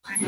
Ya.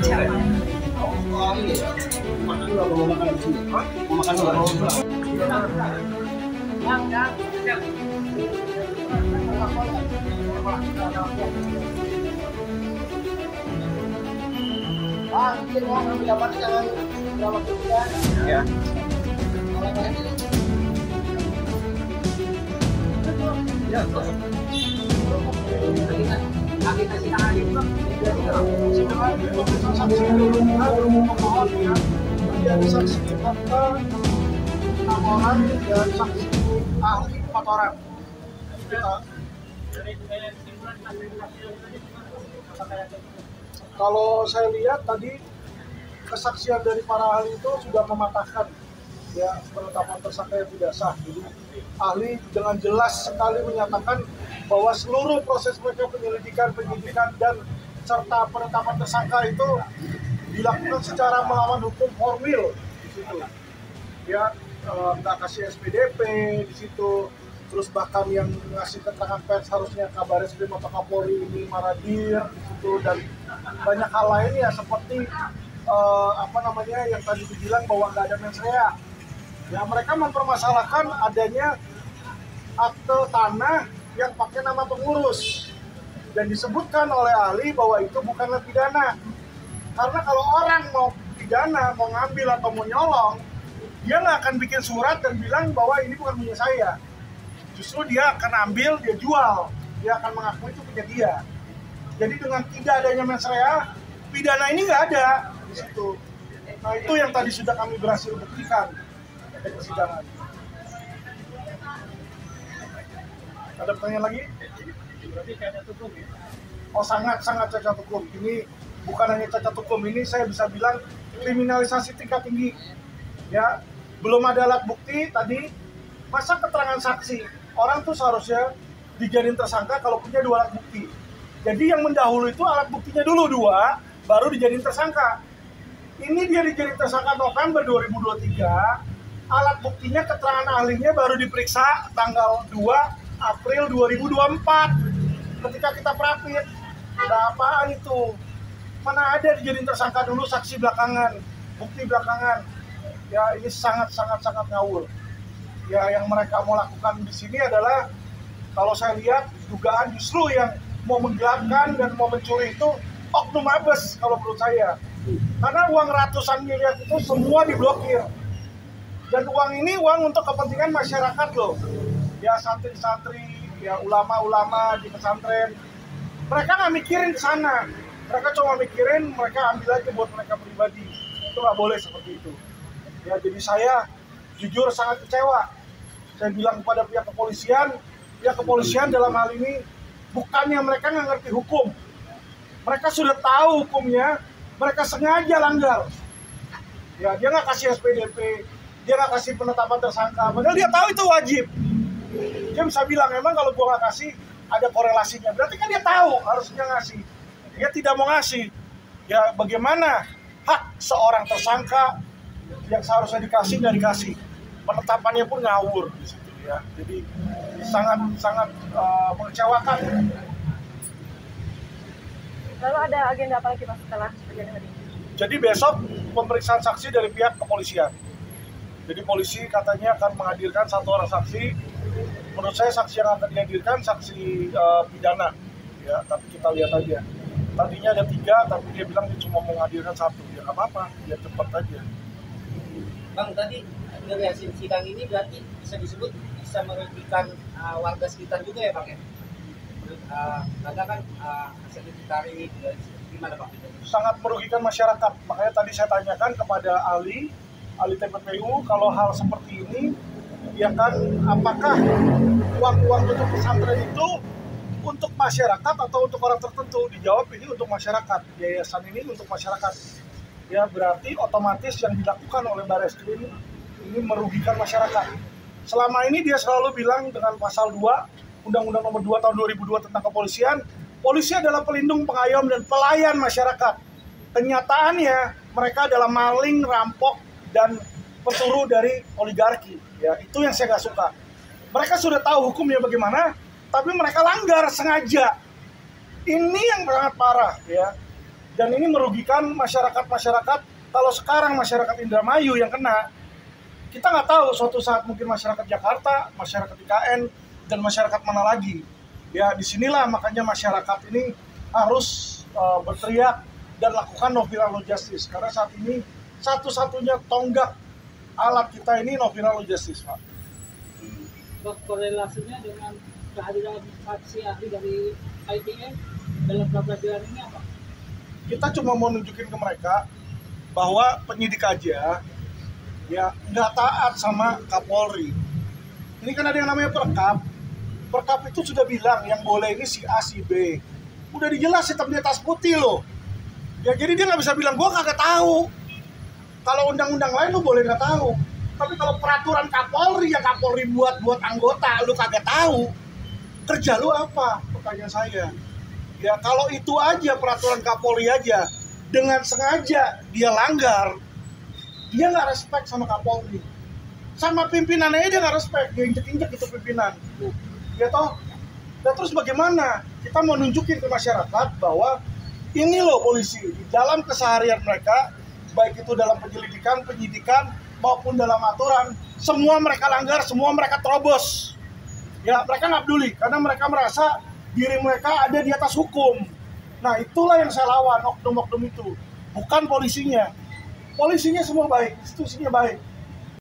Saksi fakta 6 orang dan saksi ahli 4 orang. Kalau saya lihat tadi kesaksian dari para ahli itu sudah mematahkan ya penetapan tersangka yang tidak sah. Jadi ahli dengan jelas sekali menyatakan bahwa seluruh proses mereka penyidikan dan serta penetapan tersangka itu dilakukan secara melawan hukum formil di situ. Ya, nggak kasih SPDP di situ. Terus bahkan yang ngasih keterangan pers harusnya Kabar Eskrim atau Kapolri ini Maradir di situ, dan banyak hal lain ya seperti yang tadi dibilang bahwa nggak ada mens rea. Ya, mereka mempermasalahkan adanya akte tanah yang pakai nama pengurus dan disebutkan oleh ahli bahwa itu bukanlah pidana. Karena kalau orang mau pidana, mau ngambil atau mau nyolong, dia nggak akan bikin surat dan bilang bahwa ini bukan punya saya. Justru dia akan ambil, dia jual, dia akan mengakui itu punya dia. Jadi dengan tidak adanya mens rea, pidana ini nggak ada di situ. Nah, itu yang tadi sudah kami berhasil buktikan di persidangan. Ada pertanyaan lagi? Berarti cacat hukum ya? Oh, sangat cacat hukum. Ini bukan hanya cacat hukum, ini saya bisa bilang kriminalisasi tingkat tinggi. Ya, belum ada alat bukti tadi. Masa keterangan saksi, orang tuh seharusnya dijadiin tersangka kalau punya 2 alat bukti. Jadi yang mendahului itu alat buktinya dulu 2, baru dijadiin tersangka. Ini dia dijadiin tersangka November 2023, alat buktinya keterangan ahlinya baru diperiksa tanggal 2 April 2024. Ketika kita perapit, ada apaan itu? Mana ada dijadiin tersangka dulu, saksi belakangan, bukti belakangan. Ya, ini sangat ngawur. Ya, yang mereka mau lakukan di sini adalah, kalau saya lihat, dugaan justru yang mau menggelapkan dan mau mencuri itu oknum Mabes kalau menurut saya. Karena uang ratusan miliar itu semua diblokir. Dan uang ini uang untuk kepentingan masyarakat loh. Ya, santri-santri, ya ulama-ulama di pesantren. Mereka nggak mikirin ke sana. Mereka cuma mikirin mereka ambil aja buat mereka pribadi. Itu nggak boleh seperti itu. Ya, jadi saya jujur sangat kecewa. Saya bilang kepada pihak kepolisian dalam hal ini, bukannya mereka nggak ngerti hukum. Mereka sudah tahu hukumnya, mereka sengaja langgar. Ya, dia nggak kasih SPDP, dia nggak kasih penetapan tersangka, padahal dia tahu itu wajib. Dia bisa bilang, emang kalau gua nggak kasih, ada korelasinya. Berarti kan dia tahu harusnya ngasih. Dia tidak mau ngasih. Ya, bagaimana hak seorang tersangka yang seharusnya dikasih nggak dikasih? Penetapannya pun ngawur di situ ya. Jadi sangat mengecewakan. Lalu ada agenda apa lagi Pak setelah kejadian hari ini? Jadi besok pemeriksaan saksi dari pihak kepolisian. Jadi polisi katanya akan menghadirkan 1 orang saksi. Menurut saya saksi yang akan dihadirkan saksi pidana. Ya, tapi kita lihat aja. Tadinya ada 3, tapi dia bilang dia cuma mau menghadirkan 1. Ya nggak apa-apa, dia cepat aja. Bang, tadi dari hasil sidang ini berarti bisa disebut bisa merugikan warga sekitar juga ya Bang ya? Karena kan hasil ditarik, gimana Bang? Sangat merugikan masyarakat. Makanya tadi saya tanyakan kepada ahli TPPU, kalau hal seperti ini, ya kan, apakah uang-uang untuk pesantren itu untuk masyarakat atau untuk orang tertentu? Dijawab ini untuk masyarakat, yayasan ini untuk masyarakat. Ya, berarti otomatis yang dilakukan oleh Barreskrim ini merugikan masyarakat. Selama ini dia selalu bilang dengan pasal 2 Undang-Undang Nomor 2 Tahun 2002 tentang kepolisian, polisi adalah pelindung, pengayom, dan pelayan masyarakat. Kenyataannya mereka adalah maling, rampok, dan pesuruh dari oligarki. Ya, itu yang saya nggak suka. Mereka sudah tahu hukumnya bagaimana, tapi mereka langgar sengaja. Ini yang sangat parah ya. Dan ini merugikan masyarakat. Kalau sekarang masyarakat Indramayu yang kena, kita nggak tahu suatu saat mungkin masyarakat Jakarta, masyarakat IKN, dan masyarakat mana lagi. Ya disinilah makanya masyarakat ini harus berteriak dan lakukan no viral no justice. Karena saat ini satu-satunya tonggak alat kita ini no viral no justice, Pak. Korelasinya dengan kehadiran saksi ahli dari ITM dalam pra-peradilan ini apa? Kita cuma mau nunjukin ke mereka bahwa penyidik aja ya nggak taat sama Kapolri. Ini kan ada yang namanya perkap. Perkap itu sudah bilang yang boleh ini si A, si B. Udah dijelas hitam di atas putih loh. Ya jadi dia nggak bisa bilang gua kagak tahu. Kalau undang-undang lain lu boleh nggak tahu. Tapi kalau peraturan Kapolri yang Kapolri buat anggota lu kagak tahu, kerja lu apa? Pertanyaan saya. Ya kalau itu aja peraturan Kapolri aja dengan sengaja dia langgar, dia nggak respect sama Kapolri, sama pimpinannya dia nggak respect, dia injek-injek itu pimpinan. Ya toh, dan terus bagaimana? Kita mau nunjukin ke masyarakat bahwa ini loh polisi di dalam keseharian mereka, baik itu dalam penyelidikan, penyidikan maupun dalam aturan, semua mereka langgar, semua mereka terobos. Ya mereka nggak peduli karena mereka merasa diri mereka ada di atas hukum. Nah itulah yang saya lawan, oknum-oknum itu, bukan polisinya. Polisinya semua baik, institusinya baik,